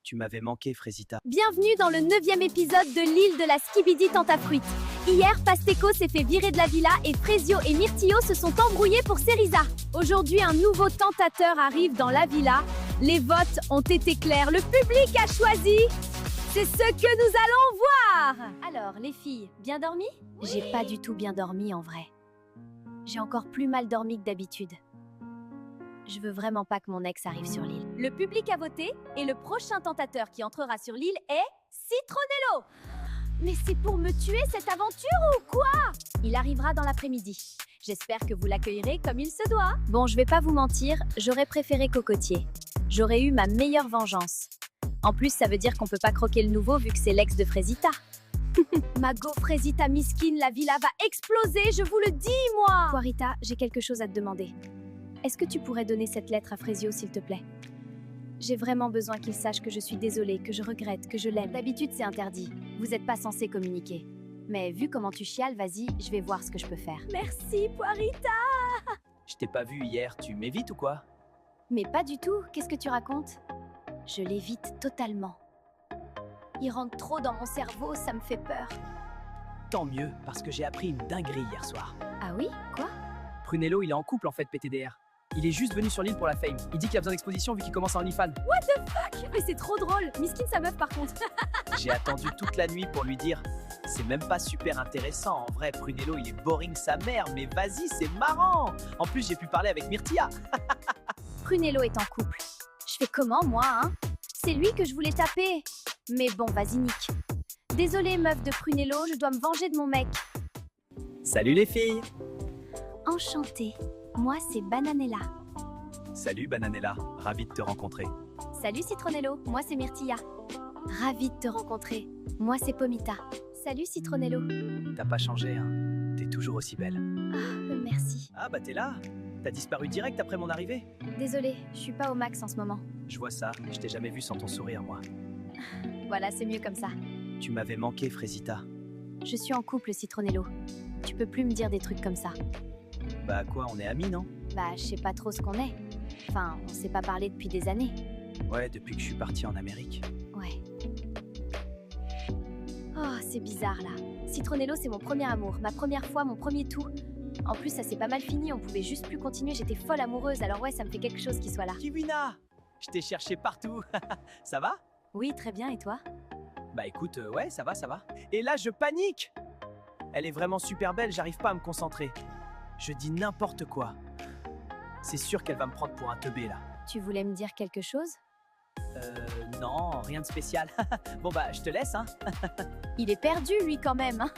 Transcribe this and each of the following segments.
Tu m'avais manqué, Frésita. Bienvenue dans le 9e épisode de l'île de la Skibidi Tentafruit. Hier, Pasteco s'est fait virer de la villa et Frezio et Myrtillo se sont embrouillés pour Cerisa. Aujourd'hui, un nouveau tentateur arrive dans la villa. Les votes ont été clairs, le public a choisi. C'est ce que nous allons voir. Alors, les filles, bien dormi? J'ai pas du tout bien dormi en vrai. J'ai encore plus mal dormi que d'habitude. Je veux vraiment pas que mon ex arrive sur l'île. Le public a voté et le prochain tentateur qui entrera sur l'île est Citronello. Mais c'est pour me tuer cette aventure ou quoi? Il arrivera dans l'après-midi. J'espère que vous l'accueillerez comme il se doit. Bon, je vais pas vous mentir, j'aurais préféré Cocotier. J'aurais eu ma meilleure vengeance. En plus, ça veut dire qu'on peut pas croquer le nouveau vu que c'est l'ex de Frésita. Mago Frésita Miskine, la villa va exploser, je vous le dis, moi! Poirita, j'ai quelque chose à te demander. Est-ce que tu pourrais donner cette lettre à Frezio, s'il te plaît? J'ai vraiment besoin qu'il sache que je suis désolée, que je regrette, que je l'aime. D'habitude, c'est interdit. Vous n'êtes pas censé communiquer. Mais vu comment tu chiales, vas-y, je vais voir ce que je peux faire. Merci, Poirita! Je t'ai pas vu hier, tu m'évites ou quoi? Mais pas du tout, qu'est-ce que tu racontes? Je l'évite totalement. Il rentre trop dans mon cerveau, ça me fait peur. Tant mieux, parce que j'ai appris une dinguerie hier soir. Ah oui? Quoi? Prunello, il est en couple en fait, PTDR. Il est juste venu sur l'île pour la fame. Il dit qu'il a besoin d'exposition vu qu'il commence à OnlyFans. What the fuck? Mais c'est trop drôle! Miskine sa meuf par contre. J'ai attendu toute la nuit pour lui dire. C'est même pas super intéressant. En vrai, Prunello, il est boring sa mère, mais vas-y, c'est marrant. En plus, j'ai pu parler avec Myrtilla. Prunello est en couple. Je fais comment, moi, hein? C'est lui que je voulais taper. Mais bon, vas-y, nique. Désolée, meuf de Prunello, je dois me venger de mon mec. Salut les filles. Enchantée. Moi, c'est Bananella. Salut Bananella, ravi de te rencontrer. Salut Citronello, moi c'est Myrtilla. Ravie de te rencontrer. Moi c'est Pomita. Salut Citronello. T'as pas changé, hein? T'es toujours aussi belle. Merci. Ah bah t'es là. T'as disparu direct après mon arrivée. Désolée, je suis pas au max en ce moment. Je vois ça, je t'ai jamais vu sans ton sourire, moi. Voilà, c'est mieux comme ça. Tu m'avais manqué, Frésita. Je suis en couple, Citronello. Tu peux plus me dire des trucs comme ça. Bah quoi, on est amis, non? Bah, je sais pas trop ce qu'on est. Enfin, on s'est pas parlé depuis des années. Ouais, depuis que je suis parti en Amérique. Ouais. Oh, c'est bizarre là. Citronello, c'est mon premier amour, ma première fois, mon premier tout. En plus, ça s'est pas mal fini, on pouvait juste plus continuer, j'étais folle amoureuse, alors ouais, ça me fait quelque chose qu'il soit là. Kiwina! Je t'ai cherché partout. Ça va? Oui, très bien, et toi? Bah écoute, ouais, ça va, ça va. Et là, je panique! Elle est vraiment super belle, j'arrive pas à me concentrer. Je dis n'importe quoi. C'est sûr qu'elle va me prendre pour un teubé, là. Tu voulais me dire quelque chose? Non, rien de spécial. Bon bah, je te laisse, hein. Il est perdu, lui, quand même, hein.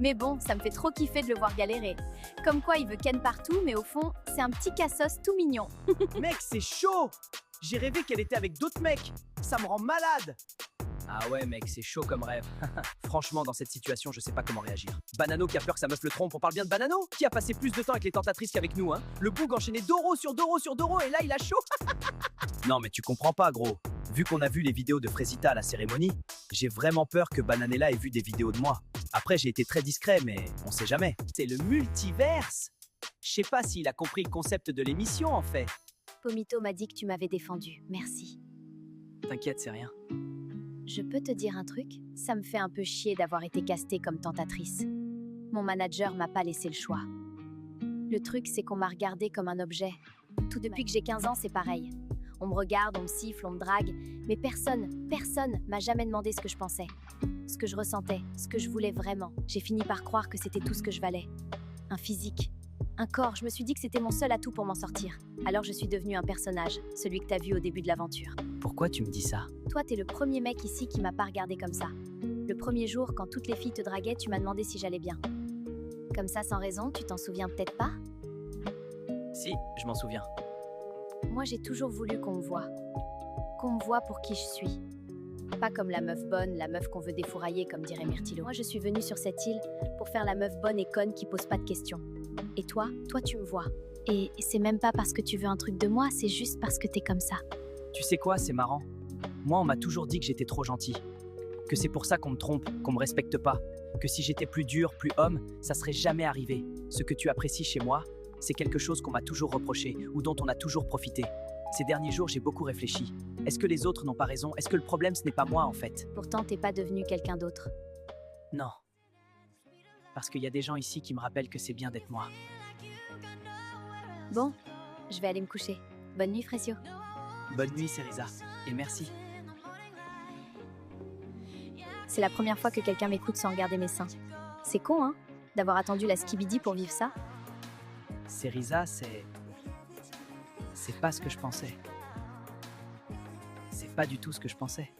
Mais bon, ça me fait trop kiffer de le voir galérer. Comme quoi, il veut ken partout, mais au fond, c'est un petit cassos tout mignon. Mec, c'est chaud! J'ai rêvé qu'elle était avec d'autres mecs. Ça me rend malade. Ah ouais, mec, c'est chaud comme rêve. Franchement, dans cette situation, je sais pas comment réagir. Banano qui a peur que sa meuf le trompe, on parle bien de Banano? Qui a passé plus de temps avec les tentatrices qu'avec nous, hein? Le boug enchaîné Doro sur Doro sur Doro, et là, il a chaud. Non, mais tu comprends pas, gros. Vu qu'on a vu les vidéos de Frésita à la cérémonie, j'ai vraiment peur que Bananella ait vu des vidéos de moi. Après, j'ai été très discret, mais on sait jamais. C'est le multiverse. Je sais pas s'il a compris le concept de l'émission, en fait. Pomito m'a dit que tu m'avais défendu. Merci. T'inquiète, c'est rien. Je peux te dire un truc? Ça me fait un peu chier d'avoir été castée comme tentatrice. Mon manager m'a pas laissé le choix. Le truc, c'est qu'on m'a regardée comme un objet. Tout depuis que j'ai 15 ans, c'est pareil. On me regarde, on me siffle, on me drague, mais personne m'a jamais demandé ce que je pensais, ce que je ressentais, ce que je voulais vraiment. J'ai fini par croire que c'était tout ce que je valais. Un physique, un corps, je me suis dit que c'était mon seul atout pour m'en sortir. Alors je suis devenue un personnage, celui que t'as vu au début de l'aventure. Pourquoi tu me dis ça? Toi, t'es le premier mec ici qui m'a pas regardé comme ça. Le premier jour, quand toutes les filles te draguaient, tu m'as demandé si j'allais bien. Comme ça, sans raison, tu t'en souviens peut-être pas? Si, je m'en souviens. Moi, j'ai toujours voulu qu'on me voie. Qu'on me voie pour qui je suis. Pas comme la meuf bonne, la meuf qu'on veut défourailler, comme dirait Myrtillo. Moi, je suis venue sur cette île pour faire la meuf bonne et conne qui pose pas de questions. Et toi, tu me vois. Et c'est même pas parce que tu veux un truc de moi, c'est juste parce que t'es comme ça. Tu sais quoi, c'est marrant. Moi, on m'a toujours dit que j'étais trop gentil. Que c'est pour ça qu'on me trompe, qu'on me respecte pas. Que si j'étais plus dur, plus homme, ça serait jamais arrivé. Ce que tu apprécies chez moi, c'est quelque chose qu'on m'a toujours reproché ou dont on a toujours profité. Ces derniers jours, j'ai beaucoup réfléchi. Est-ce que les autres n'ont pas raison? Est-ce que le problème, ce n'est pas moi, en fait? Pourtant, t'es pas devenu quelqu'un d'autre. Non. Parce qu'il y a des gens ici qui me rappellent que c'est bien d'être moi. Bon, je vais aller me coucher. Bonne nuit, Frésio. Bonne nuit, Cerisa. Et merci. C'est la première fois que quelqu'un m'écoute sans regarder mes seins. C'est con, hein, d'avoir attendu la skibidi pour vivre ça. Cerisa, c'est pas ce que je pensais. C'est pas du tout ce que je pensais.